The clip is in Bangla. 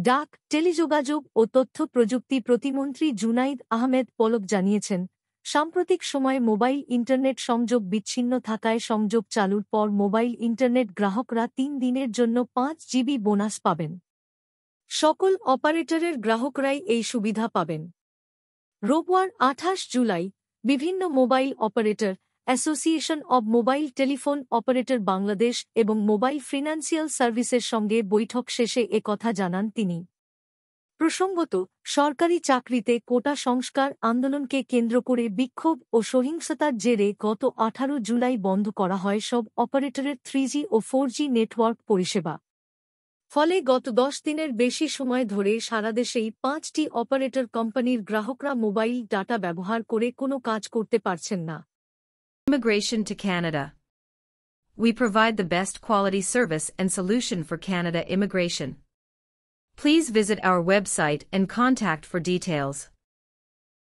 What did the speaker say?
ডাক, টেলিযোগাযোগ ও তথ্য প্রযুক্তি প্রতিমন্ত্রী জুনাইদ আহমেদ পলক জানিয়েছেন, সাম্প্রতিক সময়ে মোবাইল ইন্টারনেট সংযোগ বিচ্ছিন্ন থাকায় সংযোগ চালুর পর মোবাইল ইন্টারনেট গ্রাহকরা ৩ দিনের জন্য ৫ জিবি বোনাস পাবেন। সকল অপারেটরের গ্রাহকরাই এই সুবিধা পাবেন। রোববার ২৮ জুলাই বিভিন্ন mobile operator association of mobile telephone operator Bangladesh এবং মোবাইল ফিনান্সিয়াল সার্ভিসের সঙ্গে বৈঠক শেষে একথা জানান তিনি। প্রসঙ্গত, সরকারি চাকরিতে কোটা সংস্কার আন্দোলনকে কেন্দ্র করে বিক্ষোভ ও সহিংসতার জেরে গত ১৮ জুলাই বন্ধ করা হয় সব অপারেটরের 3G ও 4G নেটওয়ার্ক পরিষেবা। ফলে গত ১০ দিনের বেশি সময় ধরে সারাদেশেই ৫টি অপারেটর কোম্পানির গ্রাহকরা মোবাইল ডাটা ব্যবহার করে কোনো কাজ করতে পারছেন না। Immigration to Canada. We provide the best quality service and solution for Canada immigration. Please visit our website and contact for details.